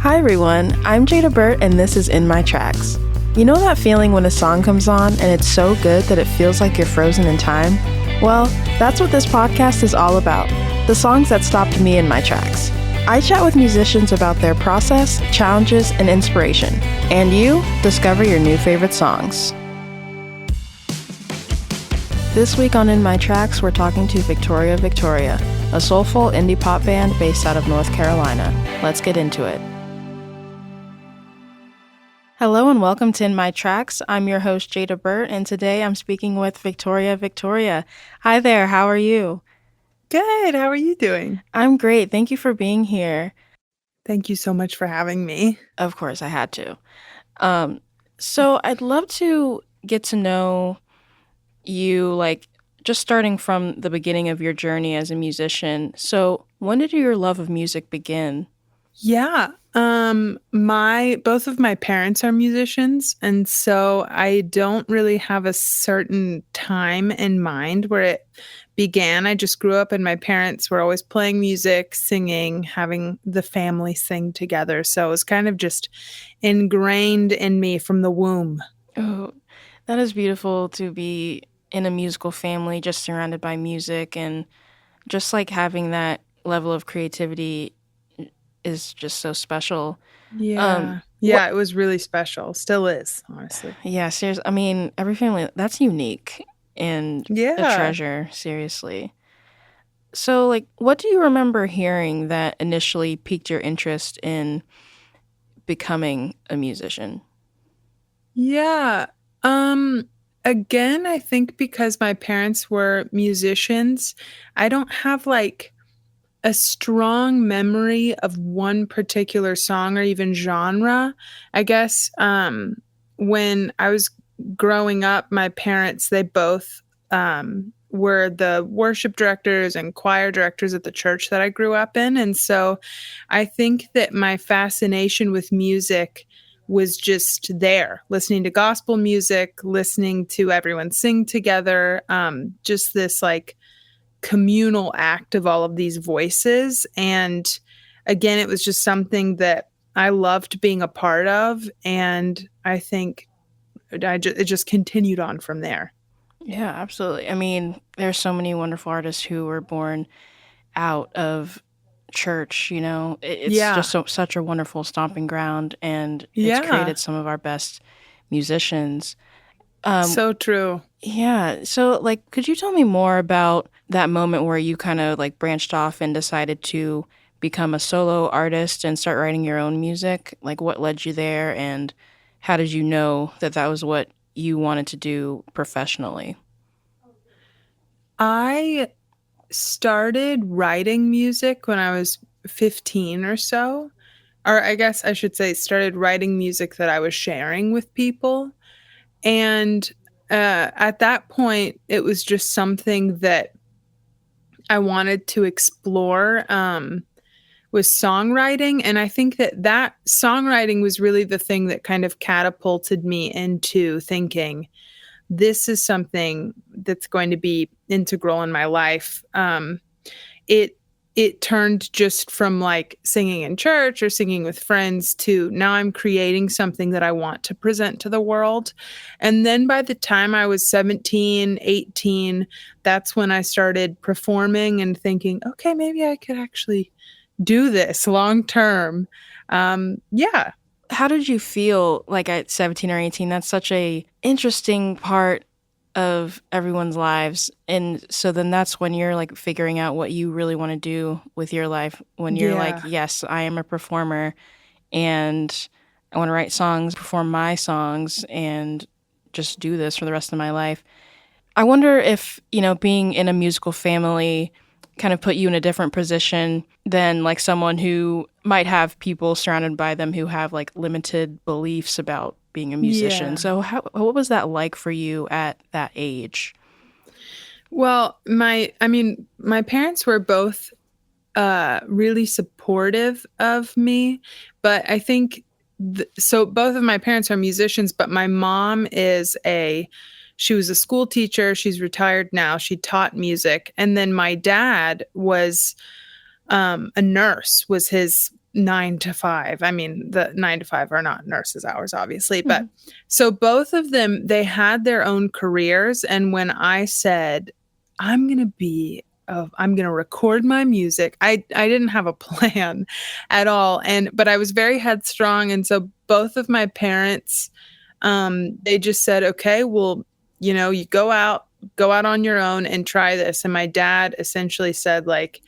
Hi everyone, I'm Jada Burt and this is In My Tracks. You know that feeling when a song comes on and it's so good that it feels like you're frozen in time? Well, that's what this podcast is all about, the songs that stopped me in my tracks. I chat with musicians about their process, challenges, and inspiration. And you discover your new favorite songs. This week on In My Tracks, we're talking to Victoria, a soulful indie pop band based out of North Carolina. Let's get into it. Hello and welcome to In My Tracks. I'm your host, Jada Burt, and today I'm speaking with Victoria. Hi there, how are you? Good. How are you doing? I'm great. Thank you for being here. Thank you so much for having me. Of course, I had to. So I'd love to get to know you, just starting from the beginning of your journey as a musician. So when did your love of music begin? Yeah. Both of my parents are musicians, and so I don't really have a certain time in mind where it began. I just grew up and my parents were always playing music, singing, having the family sing together. So it was kind of just ingrained in me from the womb. Oh, that is beautiful to be in a musical family, just surrounded by music, and just like having that level of creativity is just so special. Yeah. What? Yeah, it was really special. Still is, honestly. Yeah, seriously. I mean, every family, that's unique and a Yeah. treasure, seriously. So, what do you remember hearing that initially piqued your interest in becoming a musician? Yeah. Again, I think because my parents were musicians, I don't have a strong memory of one particular song or even genre. I guess when I was growing up, my parents, they both were the worship directors and choir directors at the church that I grew up in. And so I think that my fascination with music was just there, listening to gospel music, listening to everyone sing together, just this communal act of all of these voices. And again, it was just something that I loved being a part of. And I think it just continued on from there. Yeah, absolutely. I mean, there's so many wonderful artists who were born out of church, it's Yeah. just such a wonderful stomping ground, and it's Yeah. created some of our best musicians. So true. Yeah, so could you tell me more about that moment where you kind of branched off and decided to become a solo artist and start writing your own music? Like what led you there, and how did you know that that was what you wanted to do professionally? I started writing music when I was 15 or so. Or I guess I should say, started writing music that I was sharing with people. And at that point, it was just something that I wanted to explore with songwriting. And I think that songwriting was really the thing that kind of catapulted me into thinking, this is something that's going to be integral in my life. It it turned just from singing in church or singing with friends to now I'm creating something that I want to present to the world. And then by the time I was 17, 18, that's when I started performing and thinking, okay, maybe I could actually do this long term. Yeah. How did you feel at 17 or 18? That's such a interesting part of everyone's lives. And so then that's when you're figuring out what you really want to do with your life. When you're Yeah. yes, I am a performer and I want to write songs, perform my songs, and just do this for the rest of my life. I wonder if, being in a musical family kind of put you in a different position than someone who might have people surrounded by them who have limited beliefs about being a musician. Yeah. So what was that like for you at that age? Well, my parents were both really supportive of me, but I think so both of my parents are musicians, but my mom she was a school teacher. She's retired now. She taught music. And then my dad was a nurse, was his 9 to 5. I mean, the 9 to 5 are not nurses' hours, obviously, but Mhm. so both of them, they had their own careers. And when I said, I'm going to record my music, I didn't have a plan at all. But I was very headstrong. And so both of my parents, they just said, okay, well, you go out on your own and try this. And my dad essentially said, like,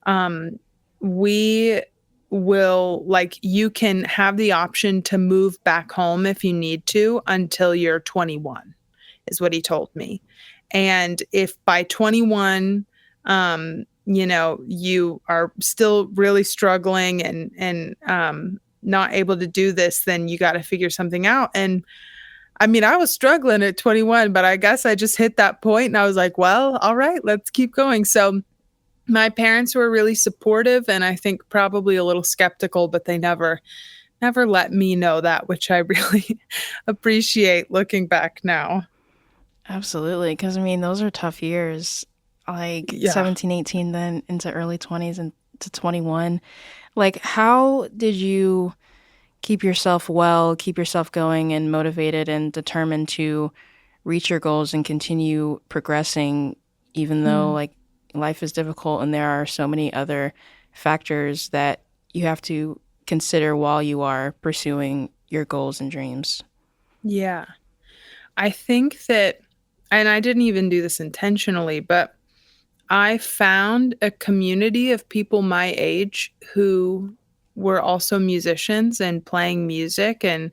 um, we will, like, you can have the option to move back home if you need to until you're 21, is what he told me. And if by 21, you are still really struggling and not able to do this, then you got to figure something out. And I mean, I was struggling at 21, but I guess I just hit that point and I was like, well, all right, let's keep going. So my parents were really supportive and I think probably a little skeptical, but they never let me know that, which I really appreciate looking back now. Absolutely. Because, I mean, those are tough years. Like Yeah. 17, 18, then into early 20s and to 21. Like, how did you keep yourself well, keep yourself going and motivated and determined to reach your goals and continue progressing, even though, Mm. like, life is difficult and there are so many other factors that you have to consider while you are pursuing your goals and dreams? Yeah. I think that, and I didn't even do this intentionally, but I found a community of people my age who were also musicians and playing music and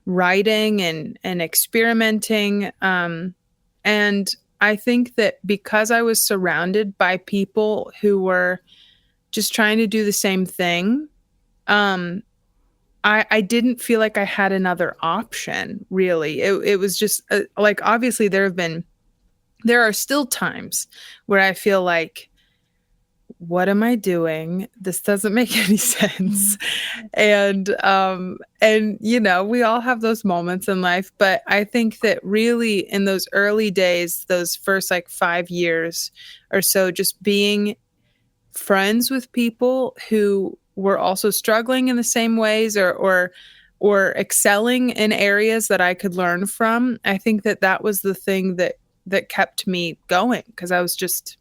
writing and experimenting. And I think that because I was surrounded by people who were just trying to do the same thing, um, I didn't feel like I had another option. Really, it was just like, obviously there are still times where I feel like, what am I doing? This doesn't make any sense. Mhm. And we all have those moments in life, but I think that really in those early days, those first like 5 years or so, just being friends with people who were also struggling in the same ways, or excelling in areas that I could learn from. I think that that was the thing that kept me going, because I was just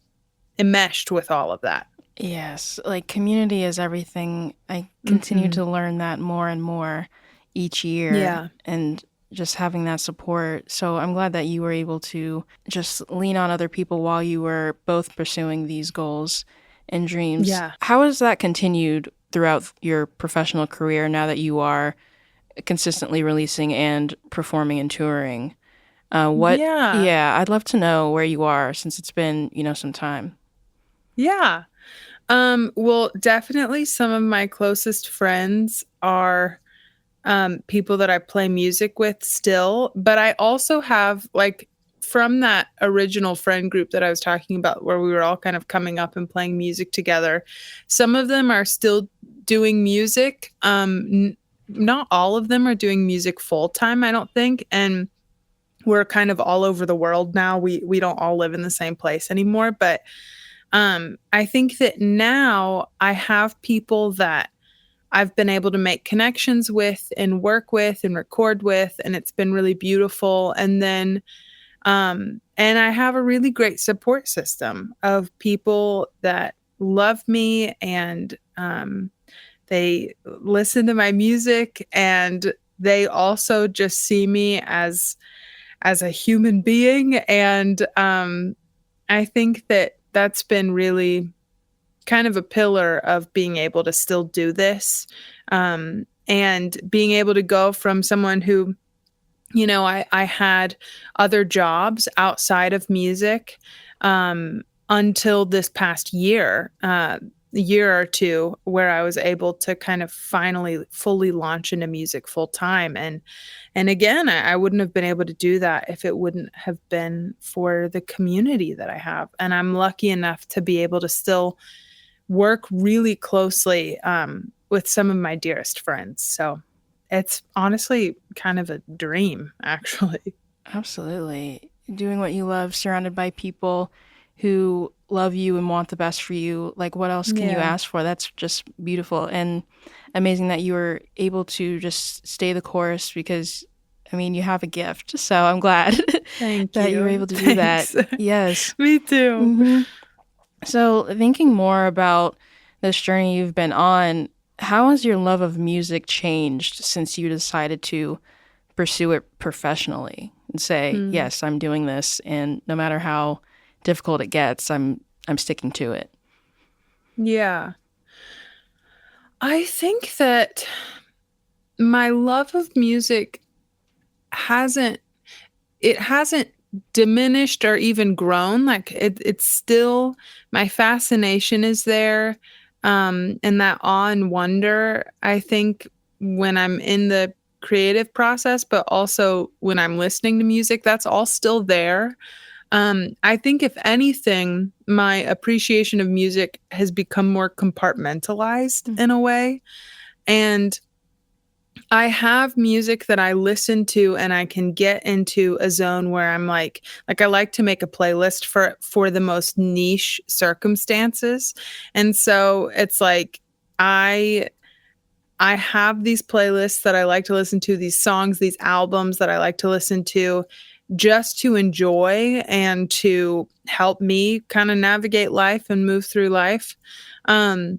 enmeshed with all of that. Yes, like community is everything. I continue Mhm. to learn that more and more each year Yeah. and just having that support. So I'm glad that you were able to just lean on other people while you were both pursuing these goals and dreams. Yeah. How has that continued throughout your professional career now that you are consistently releasing and performing and touring? Yeah. Yeah, I'd love to know where you are since it's been, some time. Yeah. Well, definitely some of my closest friends are people that I play music with still, but I also have, like, from that original friend group that I was talking about where we were all kind of coming up and playing music together, some of them are still doing music. Not all of them are doing music full time, I don't think, and we're kind of all over the world now. We don't all live in the same place anymore, but I think that now I have people that I've been able to make connections with and work with and record with, and it's been really beautiful. And I have a really great support system of people that love me, and they listen to my music, and they also just see me as a human being. And I think that that's been really kind of a pillar of being able to still do this, and being able to go from someone who, I had other jobs outside of music, until this past year or two, where I was able to kind of finally fully launch into music full time. And again, I wouldn't have been able to do that if it wouldn't have been for the community that I have. And I'm lucky enough to be able to still work really closely, with some of my dearest friends. So it's honestly kind of a dream, actually. Absolutely. Doing what you love, surrounded by people who love you and want the best for you. Like, what else can you Yeah. ask for? That's just beautiful and amazing that you were able to just stay the course because, I mean, you have a gift. So I'm glad Thank that you were you. able to do that. Thanks. Yes. Me too. hmm So, thinking more about this journey you've been on, how has your love of music changed since you decided to pursue it professionally and say, Mm. "Yes, I'm doing this, and no matter how difficult it gets, I'm sticking to it." Yeah. I think that my love of music hasn't it hasn't diminished or even grown. Like it's still, my fascination is there, and that awe and wonder, I think, when I'm in the creative process, but also when I'm listening to music, that's all still there. I think if anything, my appreciation of music has become more compartmentalized Mm. in a way. And I have music that I listen to and I can get into a zone where I'm like I like to make a playlist for the most niche circumstances. And so it's like I I have these playlists that I like to listen to, these songs, these albums that I like to listen to just to enjoy and to help me kind of navigate life and move through life. Um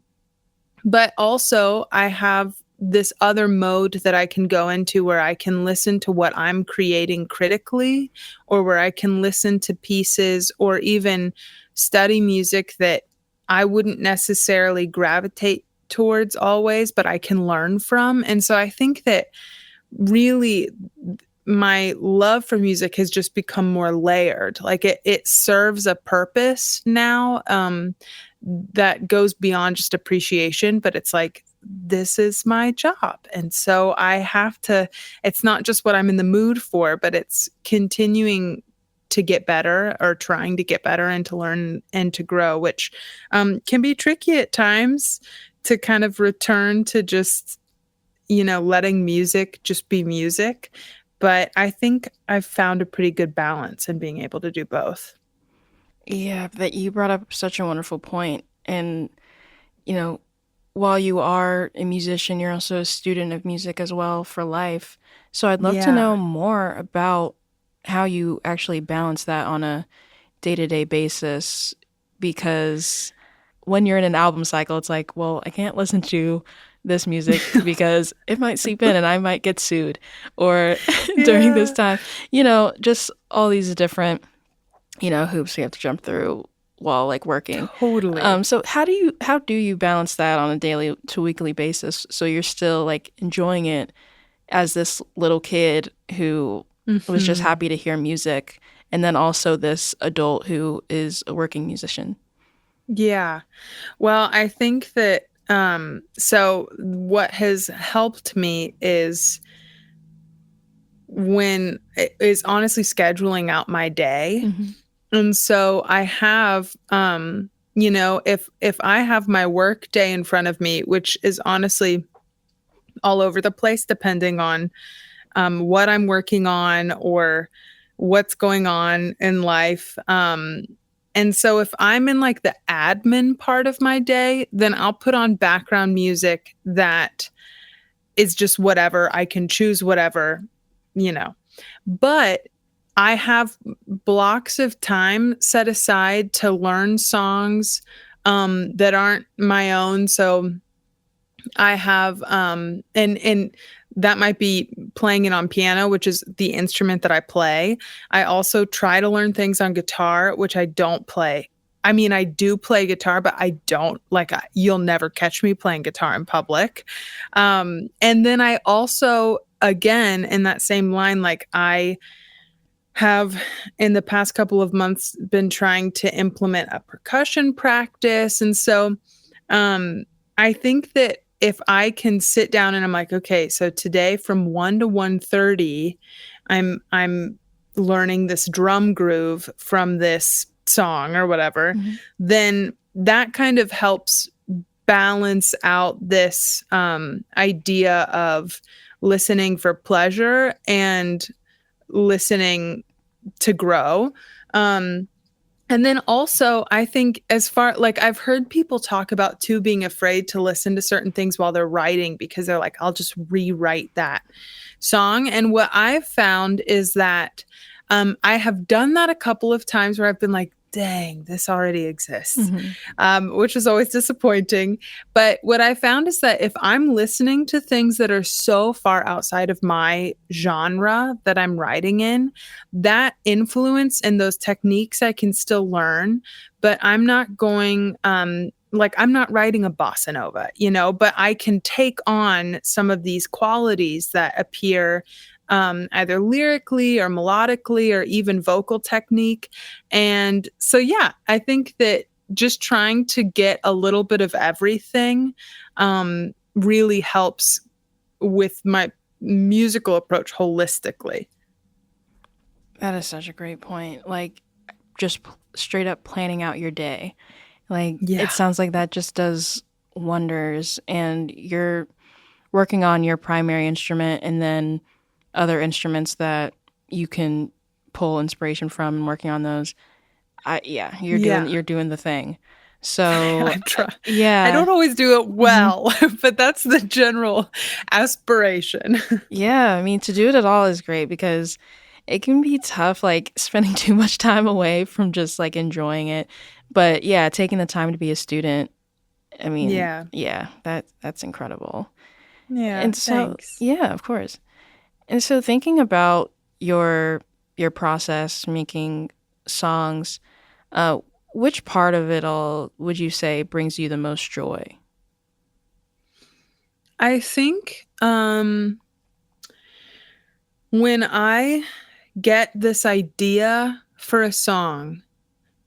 but also, I have this other mode that I can go into where I can listen to what I'm creating critically, or where I can listen to pieces or even study music that I wouldn't necessarily gravitate towards always, but I can learn from. And so I think that really my love for music has just become more layered. Like it serves a purpose now, that goes beyond just appreciation, but it's like this is my job. And so I have to, it's not just what I'm in the mood for, but it's continuing to get better or trying to get better and to learn and to grow, which can be tricky at times to kind of return to just, letting music just be music. But I think I've found a pretty good balance in being able to do both. Yeah, that you brought up such a wonderful point. And, you know, while you are a musician, you're also a student of music as well for life. So I'd love to know Yeah. more about how you actually balance that on a day-to-day basis because when you're in an album cycle, it's like, well, I can't listen to this music because it might seep in and I might get sued. Or during this Yeah. time, just all these different, hoops you have to jump through while like working. Totally. So how do you balance that on a daily to weekly basis so you're still like enjoying it as this little kid who was just Mhm. happy to hear music and then also this adult who is a working musician? Yeah. Well, I think that so what has helped me is honestly scheduling out my day. hmm And so I have if I have my work day in front of me, which is honestly all over the place depending on what I'm working on or what's going on in life. And so if I'm in like the admin part of my day, then I'll put on background music that is just whatever. I can choose whatever, you know. But I have blocks of time set aside to learn songs that aren't my own. So I have and that might be playing it on piano, which is the instrument that I play. I also try to learn things on guitar, which I don't play. I mean, I do play guitar, but I don't you'll never catch me playing guitar in public. And then I also, again, in that same line, like I have in the past couple of months been trying to implement a percussion practice. And so I think that if I can sit down and I'm like, okay, so today from 1 to 1:30, I'm learning this drum groove from this song or whatever, hmm then that kind of helps balance out this idea of listening for pleasure and listening to grow. Um, And then also, I think as far like I've heard people talk about too being afraid to listen to certain things while they're writing because they're like, I'll just rewrite that song. And what I've found is that I have done that a couple of times where I've been like, dang, this already exists, Hmm. which is always disappointing. But what I found is that if I'm listening to things that are so far outside of my genre that I'm writing in, that influence and those techniques I can still learn, but I'm not going, like I'm not writing a bossa nova, but I can take on some of these qualities that appear either lyrically or melodically or even vocal technique. And so, yeah, I think that just trying to get a little bit of everything really helps with my musical approach holistically. That is such a great point. Like, just straight up planning out your day. Like, it Yeah. sounds like that just does wonders. And you're working on your primary instrument and then other instruments that you can pull inspiration from and working on those. Yeah, Yeah. you're doing the thing. So, I try. I yeah. don't always do it Mhm. well, but that's the general aspiration. Yeah, I mean, to do it at all is great because it can be tough, like spending too much time away from just like enjoying it. But yeah, taking the time to be a student, I mean, Yeah. yeah, that's incredible. Yeah. And so, Thanks. yeah, of course. And so thinking about your process making songs, uh, which part of it all would you say brings you the most joy? I think when I get this idea for a song,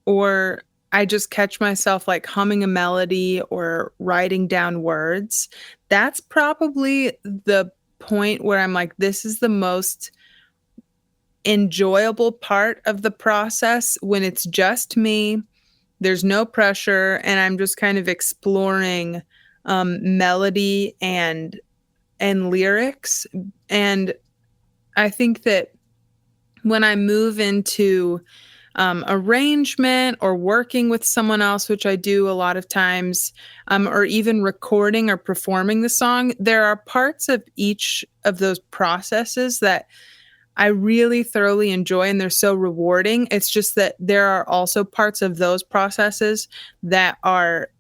or I just catch myself like humming a melody or writing down words, that's probably the point where I'm like, this is the most enjoyable part of the process when it's just me. There's no pressure, and I'm just kind of exploring melody and lyrics. And I think that when I move into arrangement or working with someone else, which I do a lot of times, or even recording or performing the song, there are parts of each of those processes that I really thoroughly enjoy and they're so rewarding. It's just that there are also parts of those processes that are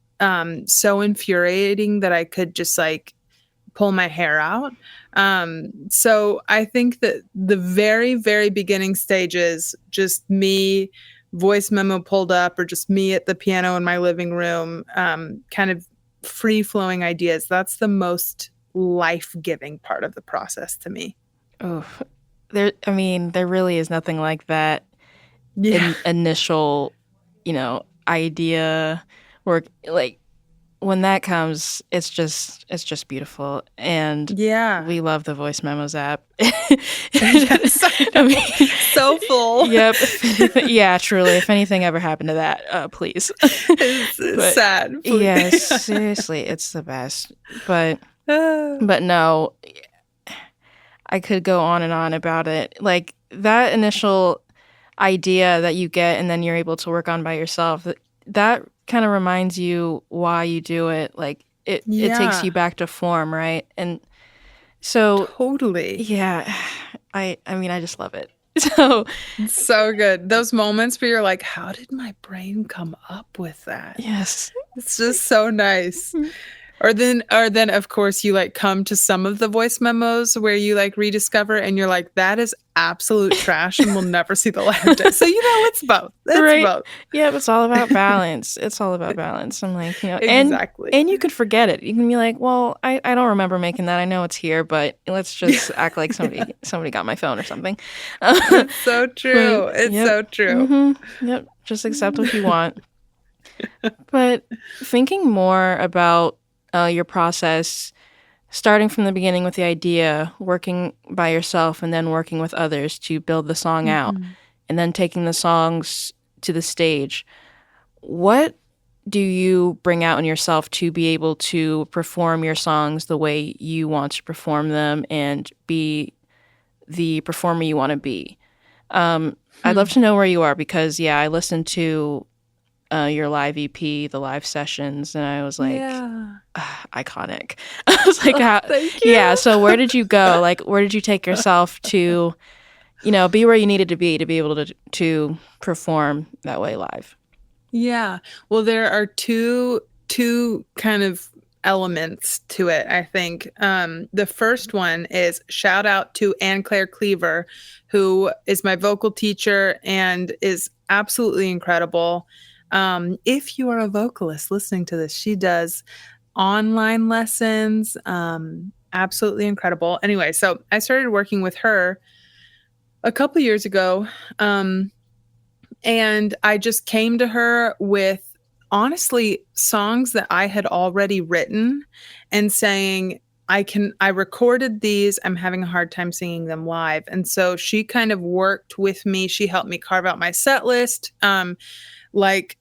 so infuriating that I could just like pull my hair out. So I think that the very, very beginning stages, just me, voice memo pulled up, or just me at the piano in my living room, kind of free flowing ideas. That's the most life giving part of the process to me. Oh, I mean, there really is nothing like that Yeah. initial, idea work. Like when that comes, it's just beautiful, and Yeah. we love the voice memos app. Yes, I I know. mean, So full. yep. If anything, yeah, truly. If anything ever happened to that, please. It's But sad. yes, seriously, it's the best. But Ah, but no, I could go on and on about it. Like that initial idea that you get and then you're able to work on by yourself, that kind of reminds you why you do it. Like it takes you yeah, back to form, right? And so totally. yeah, I mean I just love it. So It's so good. Those moments where you're like, how did my brain come up with that? yes. It's just so nice. Or then of course you like come to some of the voice memos where you like rediscover and you're like, that is absolute trash and will never see the light of day. So it's both. It's Right. both. Yeah, it's all about balance. It's all about balance. I'm like, Exactly. and you could forget it. You can be like, well, I don't remember making that. I know it's here, but let's just act like somebody got my phone or something. It's so But true. It's yep. so true. Yep. Just accept what you want. But thinking more about your process, starting from the beginning with the idea, working by yourself, and then working with others to build the song out, Mhm. and then taking the songs to the stage, what do you bring out in yourself to be able to perform your songs the way you want to perform them and be the performer you want to be? I'd Hmm. love to know where you are because yeah, I listened to your live EP, the live sessions, and I was like, Yeah. iconic. I was like, Oh, thank yeah. you. So where did you go? Like, where did you take yourself to, be where you needed to be able to perform that way live? Yeah. Well, there are two kind of elements to it, I think. The first one is shout out to Anne Claire Cleaver, who is my vocal teacher and is absolutely incredible. If you are a vocalist listening to this, she does online lessons. Absolutely incredible. Anyway, so I started working with her a couple years ago. And I just came to her with honestly songs that I had already written and saying, I recorded these. I'm having a hard time singing them live. And so she kind of worked with me. She helped me carve out my set list. Like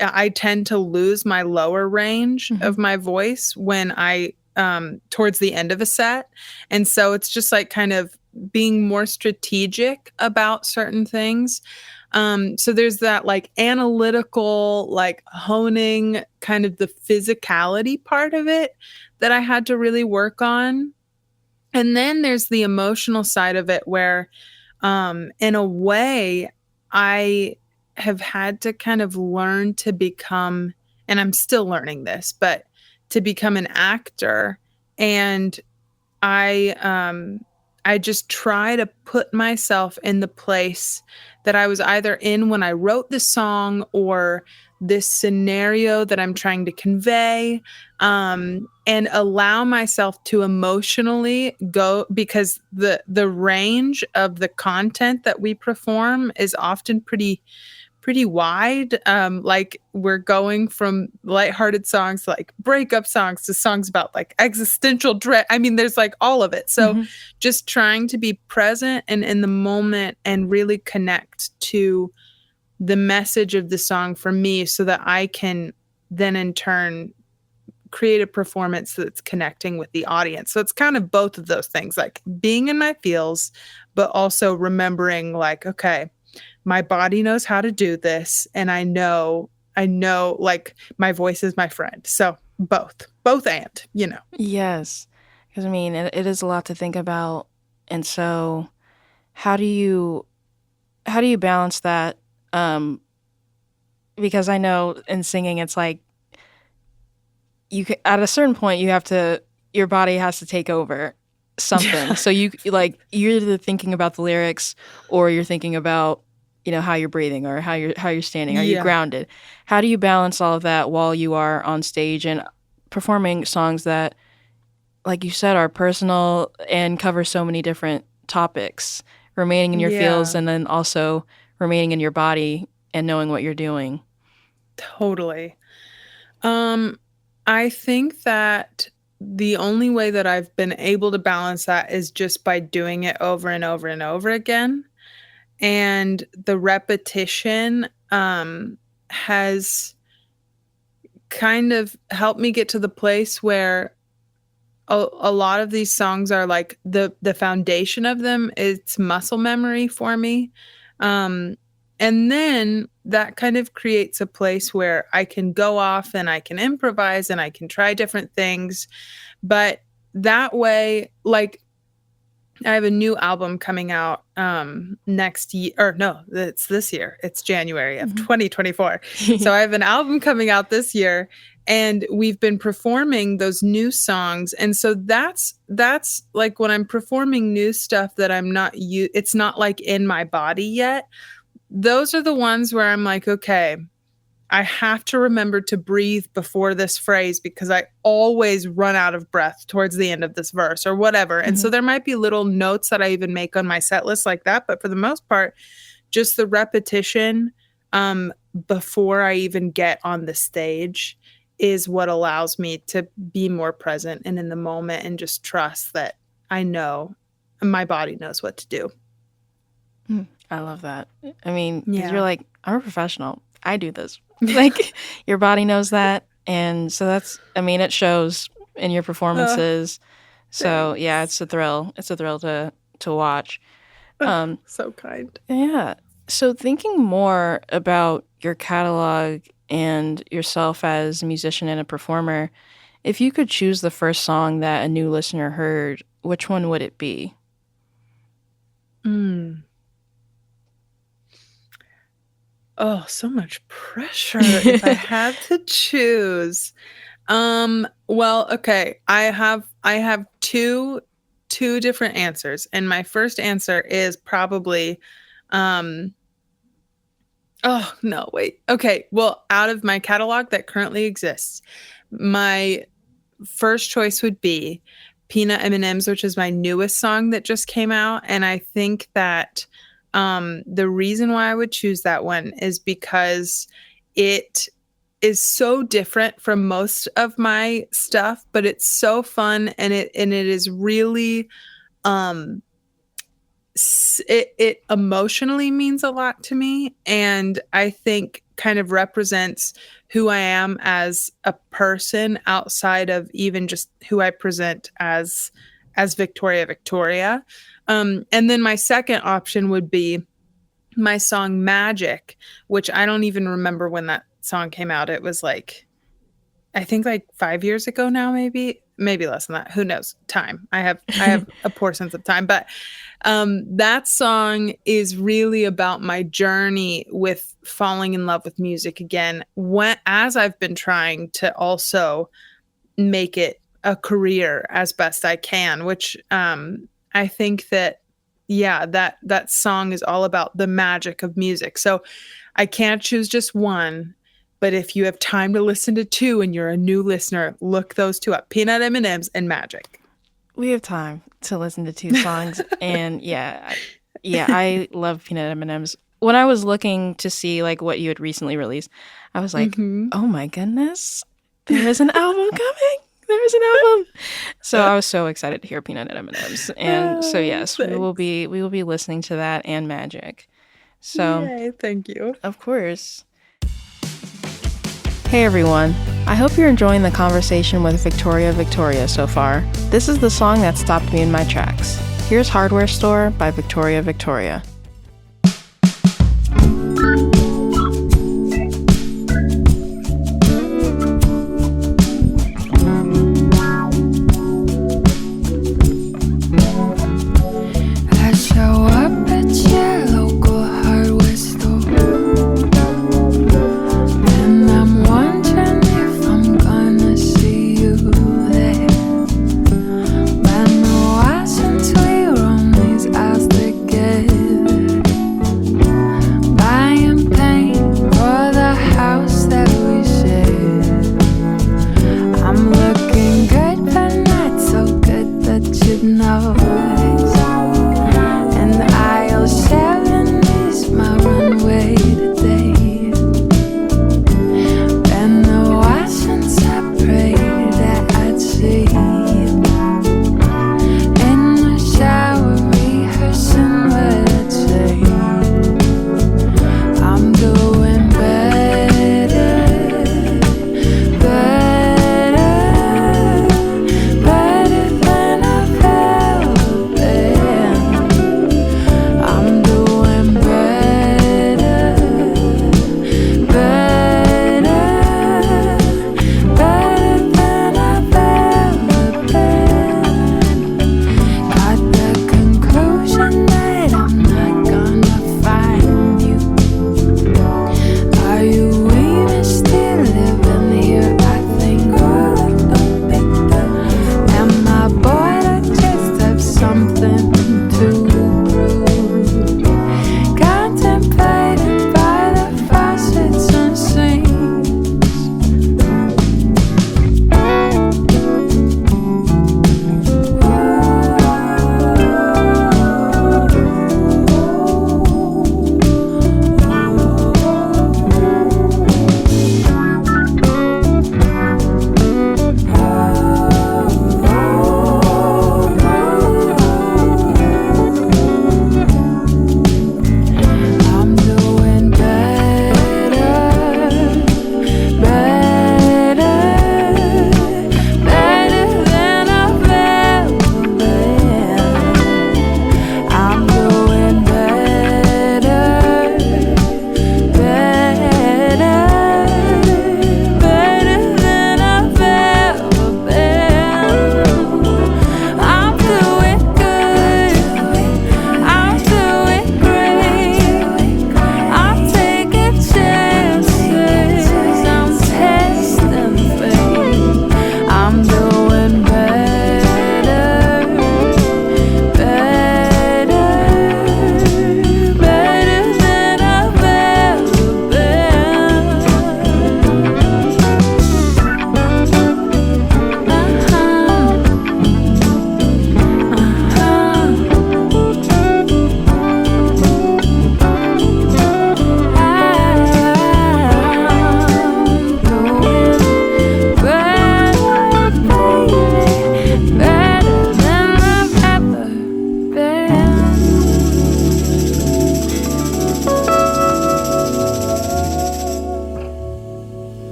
I tend to lose my lower range Hmm. of my voice when towards the end of a set. And so it's just like kind of being more strategic about certain things. So there's that like analytical, like honing kind of the physicality part of it that I had to really work on. And then there's the emotional side of it where, in a way, I have had to kind of learn to become, and I'm still learning this, but to become an actor. And I I just try to put myself in the place that I was either in when I wrote the song or this scenario that I'm trying to convey, and allow myself to emotionally go because the range of the content that we perform is often pretty wide. Like we're going from lighthearted songs to like breakup songs to songs about like existential dread. I mean, there's like all of it. So Hmm. just trying to be present and in the moment and really connect to the message of the song for me so that I can then in turn create a performance that's connecting with the audience. So it's kind of both of those things, like being in my feels, but also remembering like, okay, my body knows how to do this and I know like my voice is my friend. So both and. Yes, because I mean, it is a lot to think about, and so how do you how do you balance that? Um, because I know in singing, it's like at a certain point you have to your body has to take over something. Yeah. So you're either thinking about the lyrics or you're thinking about how you're breathing or how you're standing. Are you Yeah. grounded? How do you balance all of that while you are on stage and performing songs that, like you said, are personal and cover so many different topics, remaining in your feels Yeah. and then also remaining in your body and knowing what you're doing? Totally. Um I think that the only way that I've been able to balance that is just by doing it over and over and over again. And the repetition has kind of helped me get to the place where a lot of these songs are like the foundation of them, it's muscle memory for me. um and then that kind of creates a place where I can go off and I can improvise and I can try different things, but that way, like, I have a new album coming out next year, or no, it's this year. It's January of Mhm. 2024. So I have an album coming out this year and we've been performing those new songs. And so that's like when I'm performing new stuff that it's not like in my body yet. Those are the ones where I'm like, okay, I have to remember to breathe before this phrase because I always run out of breath towards the end of this verse or whatever. And so Mhm. there might be little notes that I even make on my set list like that. But for the most part, just the repetition um, before I even get on the stage is what allows me to be more present and in the moment and just trust that I know my body knows what to do. I love that. I mean, because you're Yeah. like, I'm a professional. I do this. Like, your body knows that. And so I mean, it shows in your uh, performances. So, yeah, Thanks. it's a thrill. It's a thrill to watch. So kind. Yeah. So thinking more about your catalog and yourself as a musician and a performer, if you could choose the first song that a new listener heard, which one would it be? Mm. Oh, so much pressure if I had to choose. Well, okay. I have two different answers. And my first answer is probably um oh, no, wait. Okay. Well, out of my catalog that currently exists, my first choice would be Peanut M&Ms, which is my newest song that just came out. And I think that the reason why I would choose that one is because it is so different from most of my stuff, but it's so fun, and it is really um it emotionally means a lot to me, and I think kind of represents who I am as a person outside of even just who I present as Victoria. And then my second option would be my song Magic, which I don't even remember when that song came out. It was like, I think like 5 years ago now, maybe less than that. Who knows? Time. I have a poor sense of time, but that song is really about my journey with falling in love with music again. As I've been trying to also make it a career as best I can, which I think that yeah, that song is all about the magic of music. So I can't choose just one, but if you have time to listen to two and you're a new listener, look those two up: Peanut M&Ms and Magic. We have time to listen to two songs, and I love Peanut M&Ms. When I was looking to see like what you had recently released, I was like, Mhm. "Oh my goodness, there is an album coming! There is an album!" So I was so excited to hear Peanut M&Ms, and so yes, Thanks. we will be listening to that and Magic. So Yay, thank you. of course. Hey everyone, I hope you're enjoying the conversation with Victoria so far. This is the song that stopped me in my tracks. Here's Hardware Store by Victoria. I show up at your local hardware store, and I'm wondering if I'm gonna see you there. Been a while since we were on these eyes together.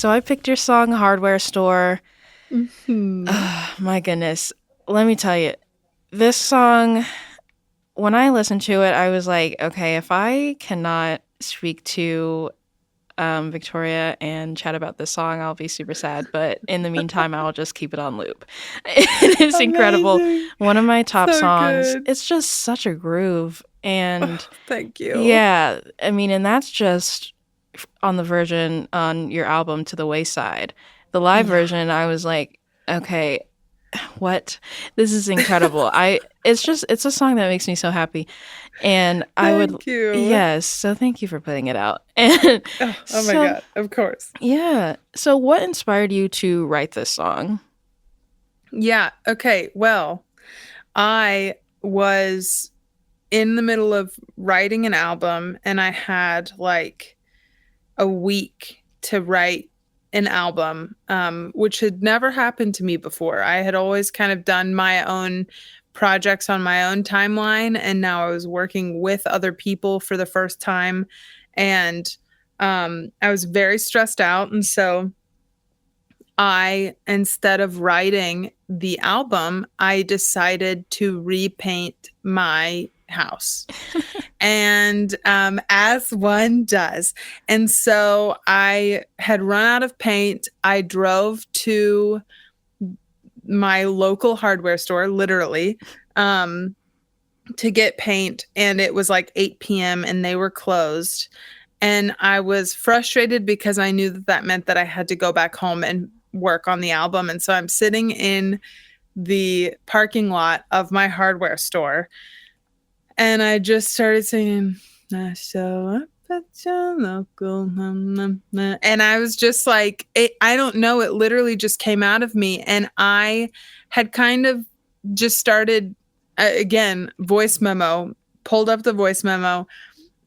So I picked your song Hardware Store. Mhm. My goodness. Let me tell you, this song, when I listened to it, I was like, okay, if I cannot speak to Victoria and chat about this song, I'll be super sad. But in the meantime, I'll just keep it on loop. It is incredible. Amazing. One of my top So songs. good. It's just such a groove. And Oh, thank you. yeah, I mean, and that's just on the version on your album To the Wayside. The live Yeah. version, I was like, okay, what? This is incredible. It's a song that makes me so happy. And I would, Thank you. yes, so thank you for putting it out. And Oh my so, God. Of course. yeah. So what inspired you to write this song? Yeah. Okay. Well, I was in the middle of writing an album and I had like a week to write an album, which had never happened to me before. I had always kind of done my own projects on my own timeline, and now I was working with other people for the first time. And I was very stressed out. And so instead of writing the album, I decided to repaint my house. And as one does. And so I had run out of paint. I drove to my local hardware store, literally, to get paint. And it was like 8 p.m. and they were closed. And I was frustrated because I knew that that meant that I had to go back home and work on the album. And so I'm sitting in the parking lot of my hardware store and I just started singing, I show up at your local. And I was just like, I don't know. It literally just came out of me. And I had kind of just started, again, voice memo, pulled up the voice memo.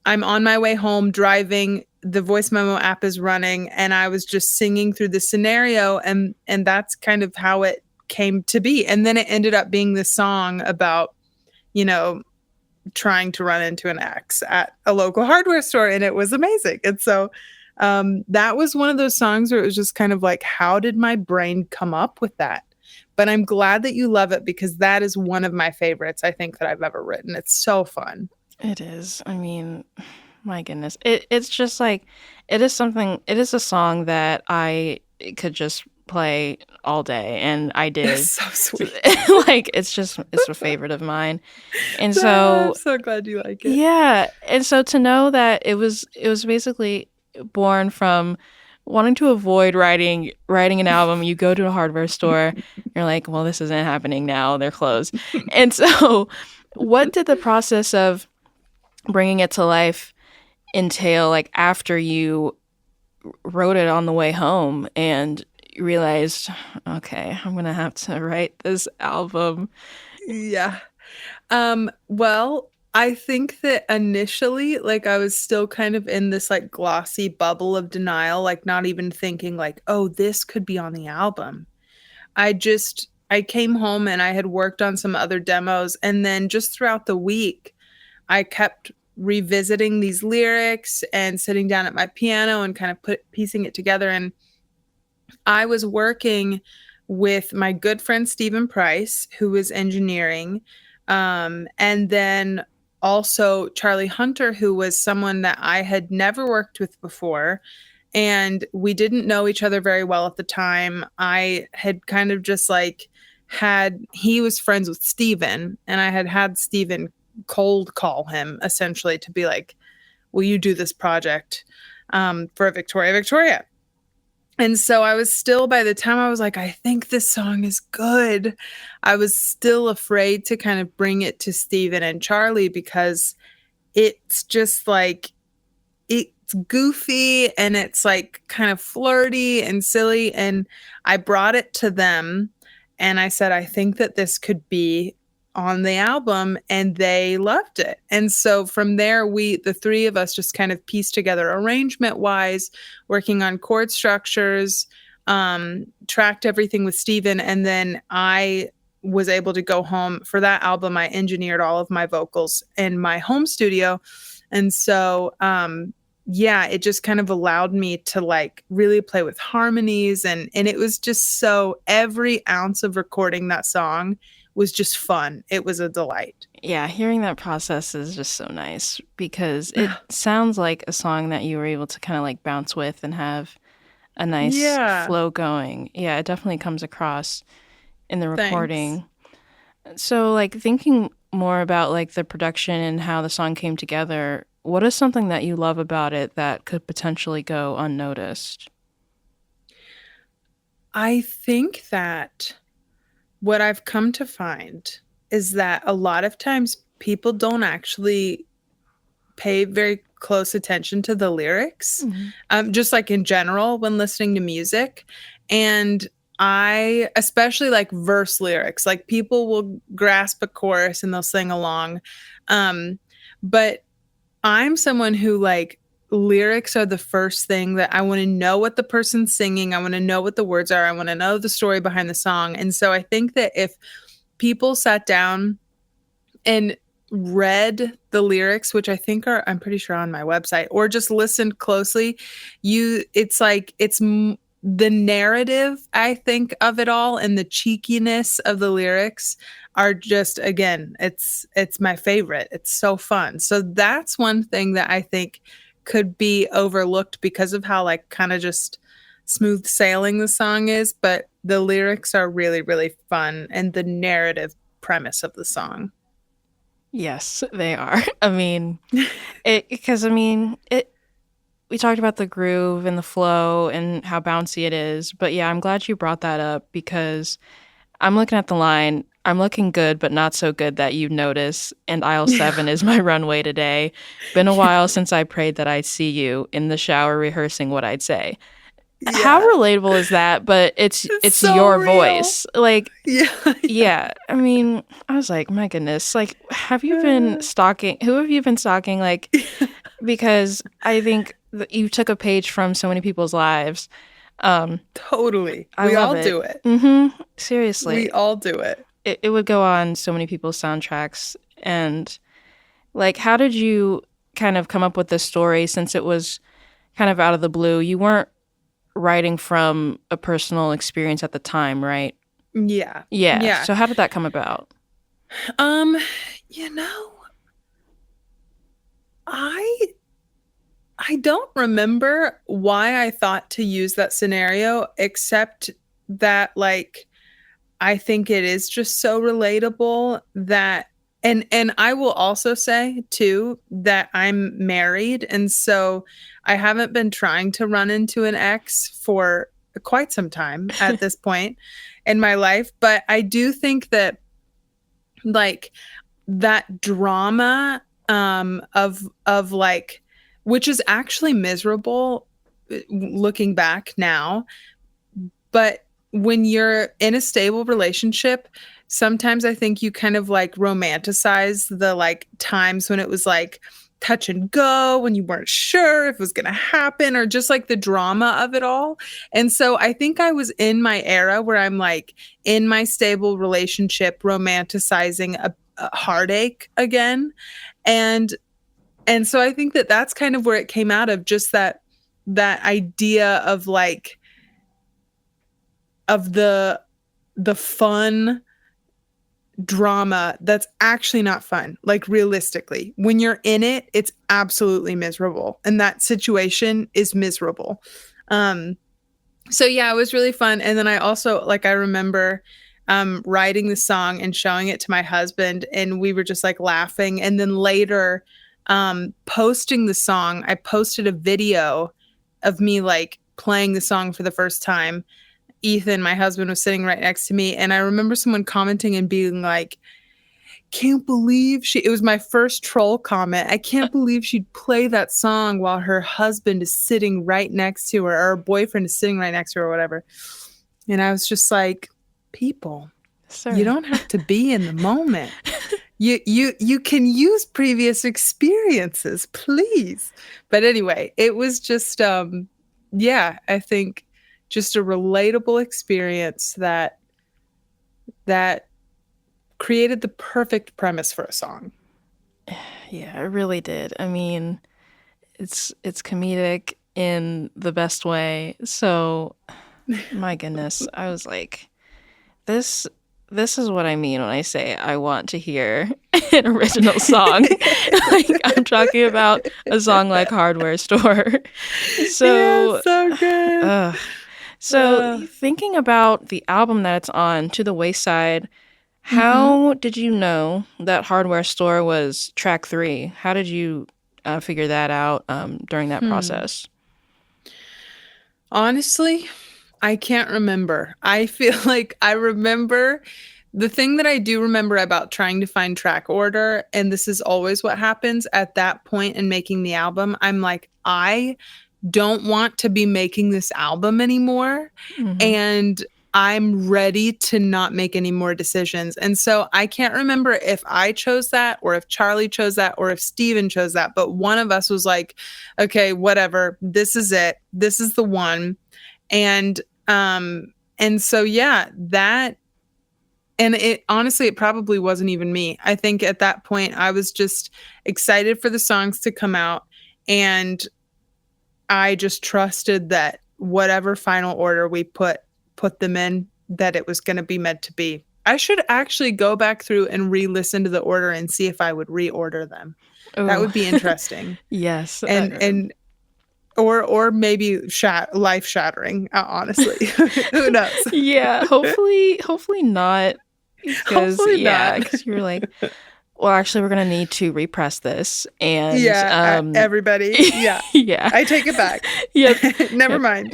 I'm on my way home driving. The voice memo app is running. And I was just singing through the scenario. And that's kind of how it came to be. And then it ended up being this song about, you know, trying to run into an ex at a local hardware store, and it was amazing. And so that was one of those songs where it was just kind of like, how did my brain come up with that? But I'm glad that you love it because that is one of my favorites, I think, that I've ever written. It's so fun. It is. I mean, my goodness. It's just like, it is a song that I could just play all day, and I did. It's so sweet. Like, it's a favorite of mine. And I'm so, so glad you like it. yeah. And so to know that it was basically born from wanting to avoid writing an album. You go to a hardware store, you're like, well, this isn't happening now. They're closed. And so what did the process of bringing it to life entail, like after you wrote it on the way home and you realized, okay, I'm gonna have to write this album? Yeah. Well, I think that initially, like, I was still kind of in this like glossy bubble of denial, like not even thinking like, oh, this could be on the album. I came home and I had worked on some other demos, and then just throughout the week, I kept revisiting these lyrics and sitting down at my piano and kind of piecing it together. And I was working with my good friend Stephen Price, who was engineering, and then also Charlie Hunter, who was someone that I had never worked with before. And we didn't know each other very well at the time. I had kind of just like he was friends with Stephen, and I had Stephen cold call him essentially to be like, will you do this project for Victoria? And so I was still, by the time I was like, I think this song is good, I was still afraid to kind of bring it to Stephen and Charlie because it's just like, it's goofy and it's like kind of flirty and silly. And I brought it to them and I said, I think that this could be on the album, and they loved it. And so from there, the three of us just kind of pieced together arrangement wise, working on chord structures, tracked everything with Steven. And then I was able to go home for that album. I engineered all of my vocals in my home studio. And so, yeah, it just kind of allowed me to like really play with harmonies, and it was just so every ounce of recording that song was just fun. It was a delight. Yeah, hearing that process is just so nice because it sounds like a song that you were able to kind of like bounce with and have a nice Yeah, flow going. Yeah, it definitely comes across in the thanks. recording. So, like, thinking more about like the production and how the song came together, what is something that you love about it that could potentially go unnoticed? I think that what I've come to find is that a lot of times people don't actually pay very close attention to the lyrics, Mhm. just like in general when listening to music. And I, especially like verse lyrics, like people will grasp a chorus and they'll sing along. Um, but I'm someone who like lyrics are the first thing that I want to know what the person's singing. I want to know what the words are. I want to know the story behind the song. And so I think that if people sat down and read the lyrics, which I think are, I'm pretty sure on my website, or just listened closely, it's like the narrative, I think, of it all, and the cheekiness of the lyrics are just, again, it's my favorite. It's so fun. So that's one thing that I think could be overlooked because of how like kind of just smooth sailing the song is, but the lyrics are really really fun, and the narrative premise of the song. Yes, they are. I mean, it we talked about the groove and the flow and how bouncy it is, but yeah, I'm glad you brought that up because I'm looking at the line, I'm looking good, but not so good that you notice, and aisle Yeah. 7 is my runway today. Been a while since I prayed that I'd see you in the shower rehearsing what I'd say. How Yeah. relatable is that? But It's it's so your real. voice. Like, Yeah. Yeah. yeah, I mean, I was like, my goodness, like, have you been stalking? Who have you been stalking? Like, because I think that you took a page from so many people's lives. Um, Totally. I We love all it. do it. We Seriously, all do it. it would go on so many people's soundtracks. And like, how did you kind of come up with this story since it was kind of out of the blue? You weren't writing from a personal experience at the time, right? Yeah. Yeah. Yeah. So how did that come about? Um, you know, I I don't remember why I thought to use that scenario except that like I think it is just so relatable that and I will also say too that I'm married, and so I haven't been trying to run into an ex for quite some time at this point in my life, but I do think that like that drama of like, which is actually miserable looking back now, but when you're in a stable relationship, sometimes I think you kind of like romanticize the like times when it was like touch and go, when you weren't sure if it was going to happen, or just like the drama of it all. And so I think I was in my era where I'm like in my stable relationship romanticizing a heartache again. And and so I think that that's kind of where it came out of, just that idea of like of the fun drama that's actually not fun. Like realistically, when you're in it, it's absolutely miserable. And that situation is miserable. Um so yeah, it was really fun. And then I also like I remember writing the song and showing it to my husband, and we were just like laughing. And then later posting the song, I posted a video of me like playing the song for the first time. Ethan, my husband, was sitting right next to me, and I remember someone commenting and being like, "Can't believe she." It was my first troll comment. I can't believe she'd play that song while her husband is sitting right next to her, or her boyfriend is sitting right next to her, or whatever. And I was just like, "People, you Sir. don't have to be in the moment. You can use previous experiences, please." But anyway, it was just yeah, I think just a relatable experience that created the perfect premise for a song. Yeah, it really did. I mean, it's comedic in the best way. So, my goodness, I was like, this this is what I mean when I say I want to hear an original song. Like I'm talking about a song like Hardware Store. Yeah, So, so good. uh, so thinking about the album that it's on, To the Wayside, Mm-hmm. how did you know that Hardware Store was track 3? How did you figure that out during that process? Honestly, I can't remember. I feel like I remember the thing that I do remember about trying to find track order, and this is always what happens at that point in making the album. I'm like, I don't want to be making this album anymore. Hmm. And I'm ready to not make any more decisions. And so I can't remember if I chose that or if Charlie chose that or if Steven chose that, but one of us was like, okay, whatever. This is it. This is the one. And and so yeah, that and it honestly it probably wasn't even me. I think at that point I was just excited for the songs to come out, and I just trusted that whatever final order we put them in, that it was going to be meant to be. I should actually go back through and re-listen to the order and see if I would reorder them. That Oh, would be interesting. yes. And or maybe life shattering, honestly. Who knows? Yeah, hopefully not. Because, Hopefully yeah, not. because you were like, well, actually, we're going to need to repress this. And, Yeah, everybody. Yeah. yeah. I take it back. Yep. Never Yep. mind.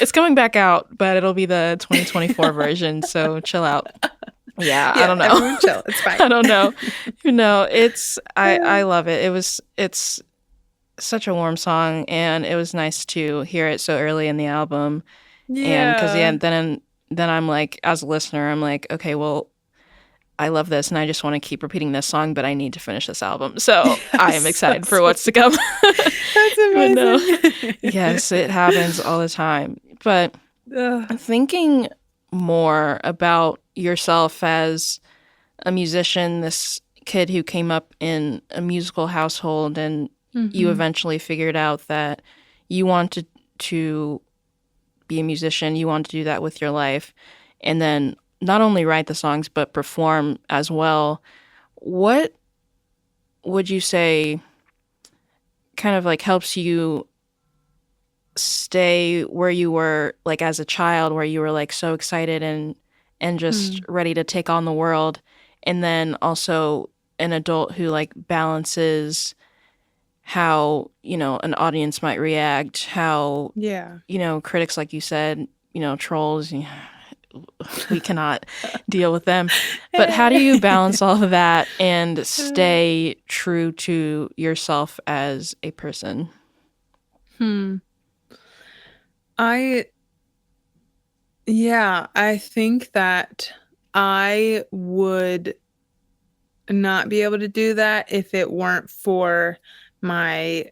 It's coming back out, but it'll be the 2024 version. So chill out. Yeah, I Yeah, don't know. everyone chill. It's fine. I don't know. I love it. It's such a warm song, and it was nice to hear it so early in the album. And because Yeah. then I'm like, as a listener, I'm like, okay, well, I love this, and I just want to keep repeating this song, but I need to finish this album. So I am Yes, excited for what's to come. that's But no, amazing. yes, it happens all the time. But Ugh. thinking more about yourself as a musician, this kid who came up in a musical household, and you Mhm. eventually figured out that you wanted to be a musician, you wanted to do that with your life, and then not only write the songs but perform as well. What would you say kind of like helps you stay where you were like as a child, where you were like so excited and just Mm. ready to take on the world, and then also an adult who like balances how, an audience might react, how, Yeah. critics, like you said, trolls, we cannot deal with them. But how do you balance all of that and stay true to yourself as a person? Hmm. I Yeah, I think that I would not be able to do that if it weren't for my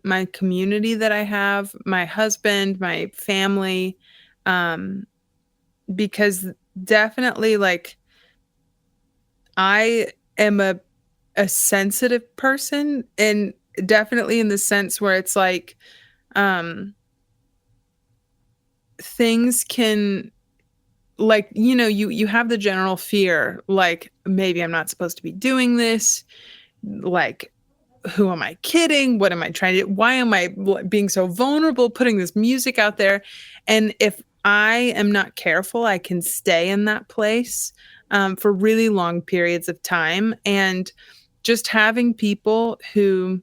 my community that I have, my husband, my family, um, because definitely, like, I am a sensitive person, and definitely in the sense where it's like, um, things can like, you have the general fear, like, maybe I'm not supposed to be doing this, like, who am I kidding? What am I trying to do? Why am I being so vulnerable putting this music out there? And if I am not careful, I can stay in that place for really long periods of time. And just having people who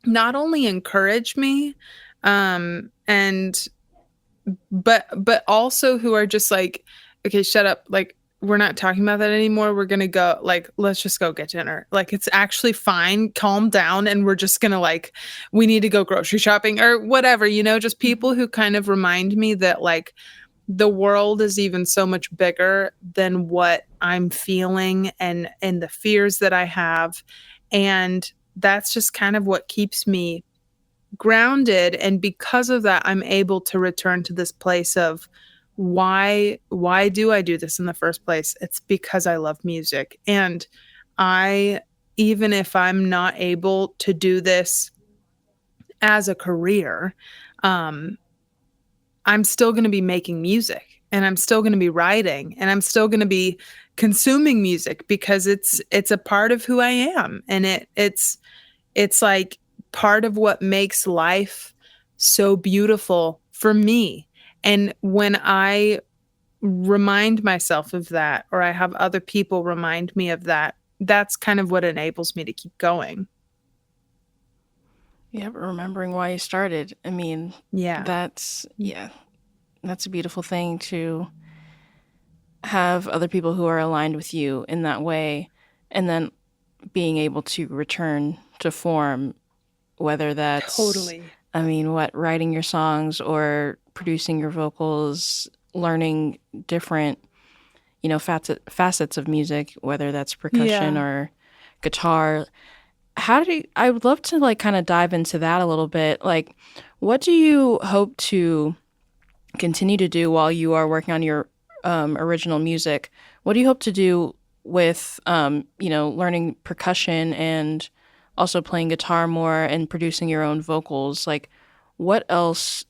not only encourage me, and but also who are just like, okay, shut up, like, we're not talking about that anymore, we're gonna go, like, let's just go get dinner, like, it's actually fine, calm down, and we're just gonna, like, we need to go grocery shopping or whatever, just people who kind of remind me that, like, the world is even so much bigger than what I'm feeling and the fears that I have. And that's just kind of what keeps me grounded, and because of that I'm able to return to this place of why do I do this in the first place? It's because I love music. And I even if I'm not able to do this as a career, um, I'm still going to be making music, and I'm still going to be writing, and I'm still going to be consuming music because it's a part of who I am, and it's like part of what makes life so beautiful for me. And when I remind myself of that, or I have other people remind me of that, that's kind of what enables me to keep going. Yeah, but remembering why you started. I mean, Yeah. that's yeah, that's a beautiful thing to have other people who are aligned with you in that way, and then being able to return to form, whether that's, Totally. I mean, what, writing your songs or producing your vocals, learning different, facets of music, whether that's percussion Yeah. or guitar. How do you, I would love to like kind of dive into that a little bit. Like, what do you hope to continue to do while you are working on your original music? What do you hope to do with, learning percussion and also playing guitar more and producing your own vocals? Like, what else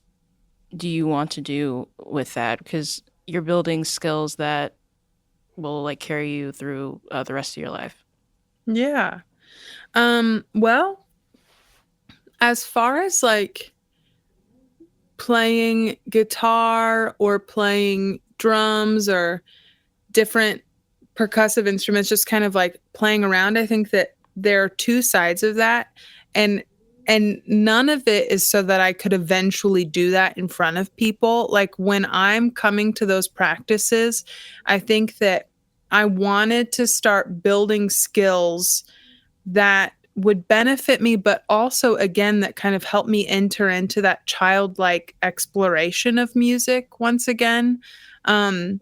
do you want to do with that? Because you're building skills that will like carry you through the rest of your life. Yeah. Well, as far as like playing guitar or playing drums or different percussive instruments, just kind of like playing around, I think that there are two sides of that. And none of it is so that I could eventually do that in front of people. Like when I'm coming to those practices, I think that I wanted to start building skills that would benefit me, but also, again, that kind of helped me enter into that childlike exploration of music once again. Um,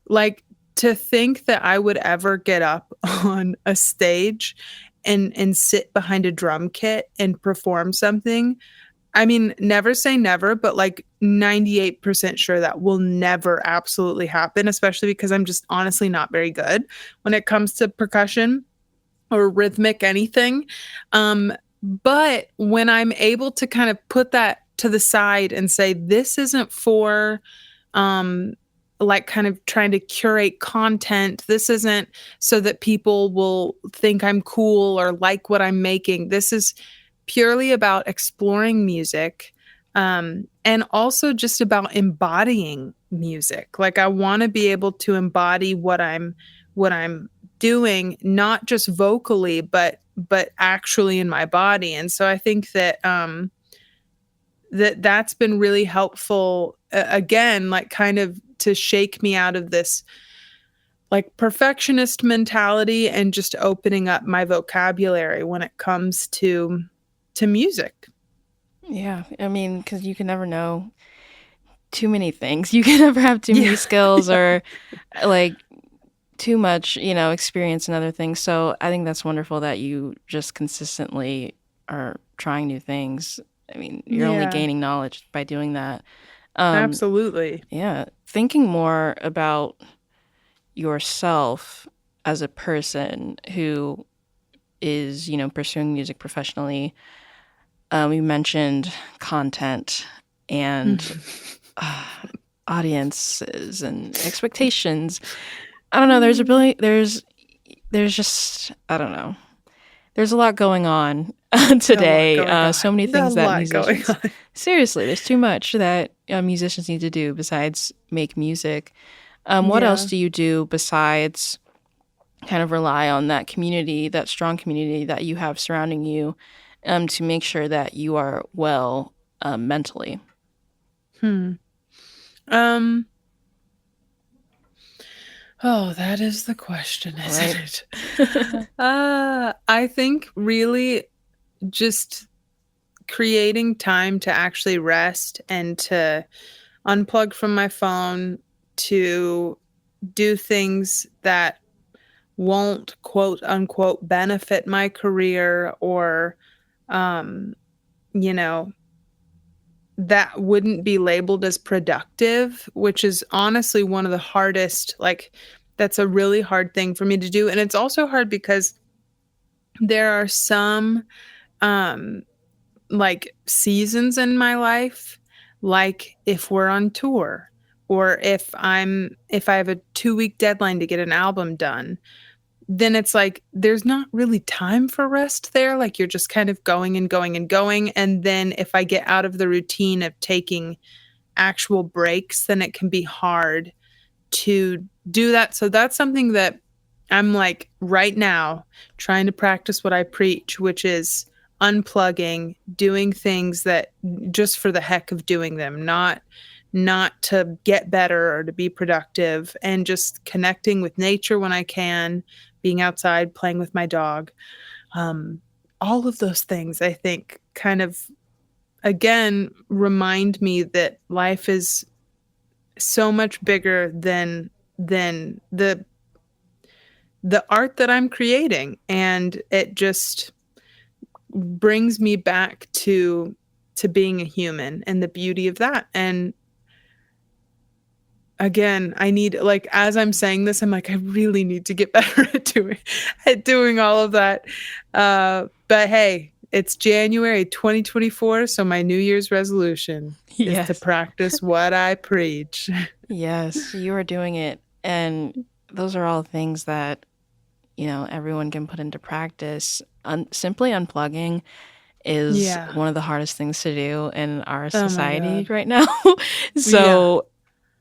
like to think that I would ever get up on a stage and sit behind a drum kit and perform something. I mean, never say never, but like 98% sure that will never absolutely happen, especially because I'm just honestly not very good when it comes to percussion or rhythmic anything. But when I'm able to kind of put that to the side and say, this isn't for um, like kind of trying to curate content. This isn't so that people will think I'm cool or like what I'm making. This is purely about exploring music, and also just about embodying music. Like I want to be able to embody what I'm doing, not just vocally, but actually in my body. And so I think that that's been really helpful, again, like kind of to shake me out of this like perfectionist mentality and just opening up my vocabulary when it comes to music. Yeah, I mean, because you can never know too many things. You can never have too many Yeah. skills or like too much, experience in other things. So I think that's wonderful that you just consistently are trying new things. I mean, you're only Yeah, gaining knowledge by doing that. Um, absolutely. yeah, thinking more about yourself as a person who is, pursuing music professionally. We mentioned content and uh, audiences and expectations. I don't know. There's just, I don't know. There's a lot going on A lot today. going So on. many A things that lot going musicians, on. seriously, there's too much that musicians need to do besides make music. What else Yeah. do you do besides kind of rely on that community, that strong community that you have surrounding you, to make sure that you are well mentally, Hmm. Um, oh, that is the question, isn't right? it? I think really just creating time to actually rest and to unplug from my phone, to do things that won't quote unquote benefit my career, or um, you know, that wouldn't be labeled as productive, which is honestly one of the hardest, like that's a really hard thing for me to do. And it's also hard because there are some um like seasons in my life, like if we're on tour or if I have a 2-week deadline to get an album done, then it's like there's not really time for rest there. Like you're just kind of going and going and going. And then if I get out of the routine of taking actual breaks, then it can be hard to do that. So that's something that I'm like right now trying to practice what I preach, which is unplugging, doing things that just for the heck of doing them, not to get better or to be productive, and just connecting with nature when I can, being outside, playing with my dog. All of those things I think kind of again remind me that life is so much bigger than the art that I'm creating, and it just brings me back to being a human and the beauty of that. And again, I need, like, as I'm saying this, I'm like, I really need to get better at doing all of that. But hey, it's January 2024, so my New Year's resolution is to Yes. practice what I preach. Yes, you are doing it. And those are all things that, everyone can put into practice. Simply unplugging is Yeah. one of the hardest things to do in our Oh my society God. right now. So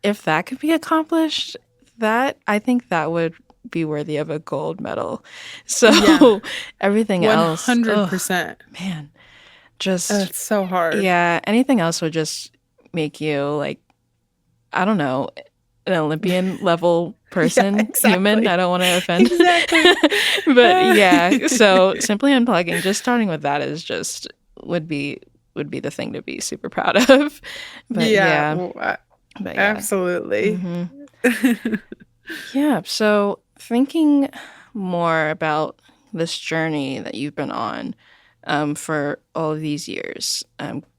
if that could be accomplished, I think that would be worthy of a gold medal. So Yeah. everything else, ugh, 100%. man, just It's so hard. yeah, anything else would just make you like, I don't know, an Olympian level person, exactly. human. I don't want to offend. Exactly. But yeah, so simply unplugging, just starting with that is just would be the thing to be super proud of. But Yeah. yeah, Well, but yeah. absolutely. Mhm. Yeah, so thinking more about this journey that you've been on for all of these years,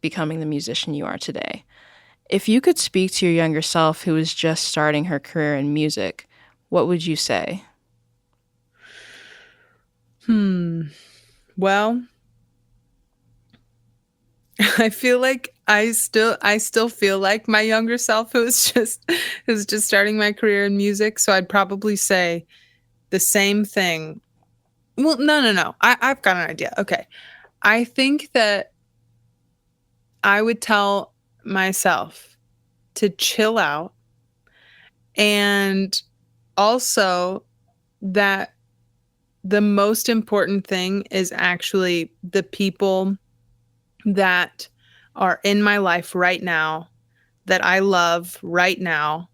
becoming the musician you are today. If you could speak to your younger self who was just starting her career in music, what would you say? Well, I feel like I still feel like my younger self who's just starting my career in music. So I'd probably say the same thing. Well, no. I've got an idea. Okay. I think that I would tell myself to chill out, and also that the most important thing is actually the people that are in my life right now, that I love right now,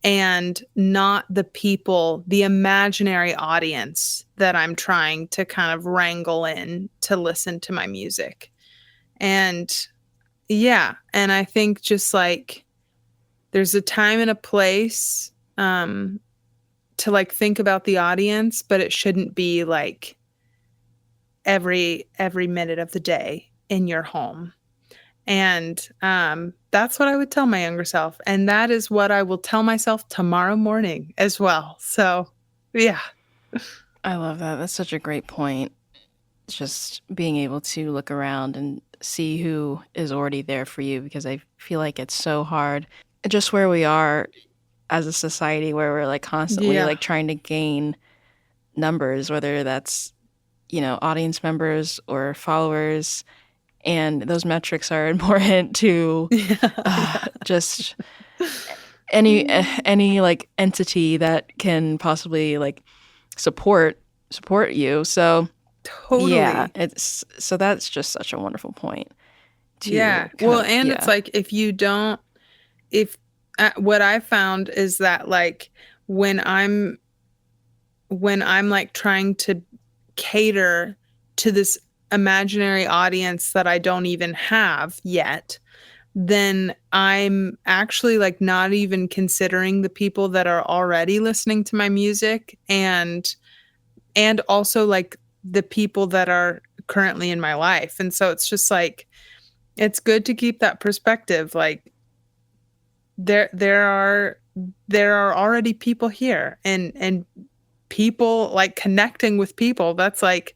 and not the people, the imaginary audience that I'm trying to kind of wrangle in to listen to my music. And yeah, and I think just like there's a time and a place to like think about the audience, but it shouldn't be like every minute of the day in your home. And that's what I would tell my younger self, and that is what I will tell myself tomorrow morning as well. So yeah. I love that. That's such a great point. Just being able to look around and see who is already there for you, because I feel like it's so hard just where we are as a society, where we're like constantly Yeah. like trying to gain numbers, whether that's audience members or followers, and those metrics are important to just any like entity that can possibly like support you. So Totally. yeah, that's just such a wonderful point to Yeah. kind Well, of- and yeah. it's like if what I found is that like when I'm like trying to cater to this imaginary audience that I don't even have yet, then I'm actually like not even considering the people that are already listening to my music, and also like the people that are currently in my life. And so it's just like it's good to keep that perspective. Like there are already people here, and people like connecting with people. That's like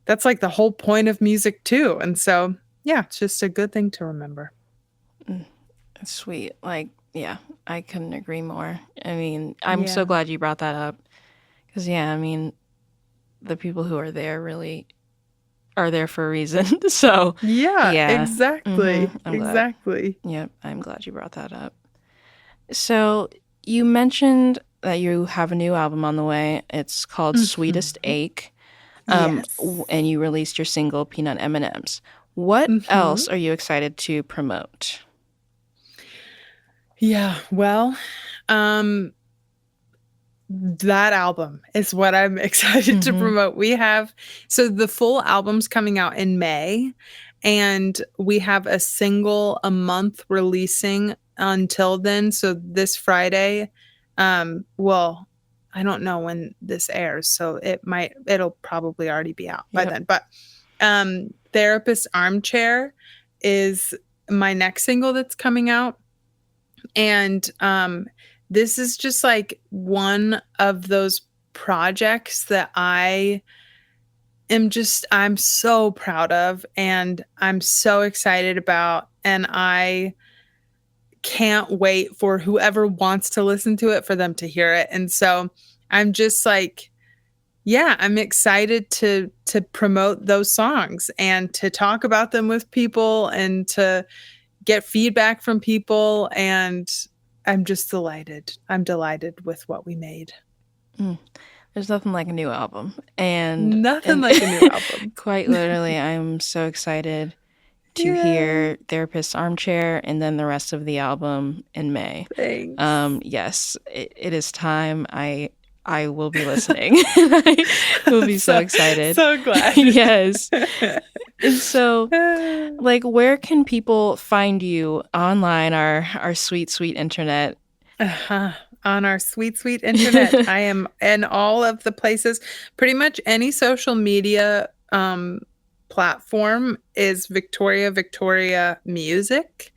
the whole point of music too. And so yeah, it's just a good thing to remember. It's sweet. Like, yeah, I couldn't agree more. I mean, I'm so Yeah. glad you brought that up. Because, yeah, I mean, the people who are there really are there for a reason. So, Yeah, yeah. exactly. I'm glad. Exactly. Yep, I'm glad you brought that up. So, you mentioned that you have a new album on the way. It's called Sweetest Ache. Yes. And you released your single, Peanut M&Ms. What else are you excited to promote? Yeah, well, that album is what I'm excited to promote. So the full album's coming out in May, and we have a single a month releasing until then. So this Friday, well, I don't know when this airs, so it'll probably already be out by then. But Therapist Armchair is my next single that's coming out. And this is just like one of those projects that I'm so proud of, and I'm so excited about, and I can't wait for whoever wants to listen to it for them to hear it. And so I'm just like, yeah, I'm excited to promote those songs and to talk about them with people and to get feedback from people, and I'm just delighted. I'm delighted with what we made. There's nothing like a new album. And Nothing like a new album. Quite literally, I'm so excited to hear Therapist's Armchair and then the rest of the album in May. Thanks. Yes, it is time. I will be listening. I will be so excited. So glad. Yes. And so, like, where can people find you online, our sweet, sweet internet? On our sweet, sweet internet. I am in all of the places. Pretty much any social media platform is Victoria Music.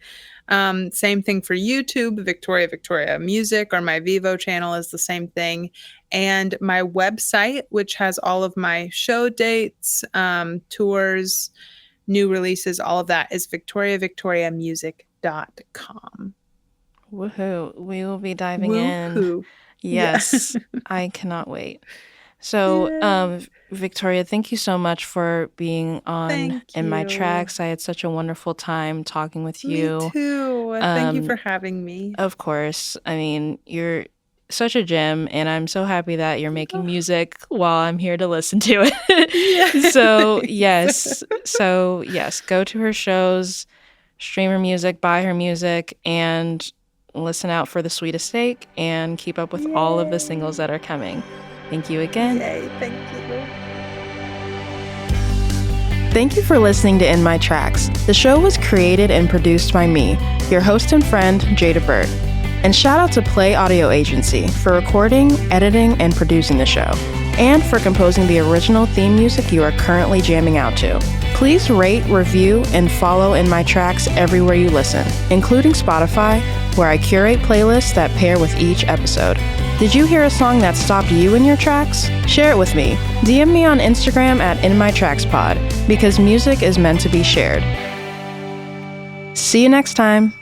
Same thing for YouTube, Victoria Music, or my Vivo channel is the same thing. And my website, which has all of my show dates, tours, new releases, all of that is victoriamusic.com. Woohoo. We will be diving in. Yes. Yeah. I cannot wait. So, Victoria, thank you so much for being on In My Tracks. I had such a wonderful time talking with you. Me too. Thank you for having me. Of course. I mean, you're such a gem, and I'm so happy that you're making music while I'm here to listen to it. So, yes. Go to her shows, stream her music, buy her music, and listen out for The Sweetest Ache, and keep up with all of the singles that are coming. Thank you again. Yay, thank you. Thank you for listening to In My Tracks. The show was created and produced by me, your host and friend, Jada Burt. And shout out to Play Audio Agency for recording, editing, and producing the show, and for composing the original theme music you are currently jamming out to. Please rate, review, and follow In My Tracks everywhere you listen, including Spotify, where I curate playlists that pair with each episode. Did you hear a song that stopped you in your tracks? Share it with me. DM me on Instagram at InMyTracksPod, because music is meant to be shared. See you next time.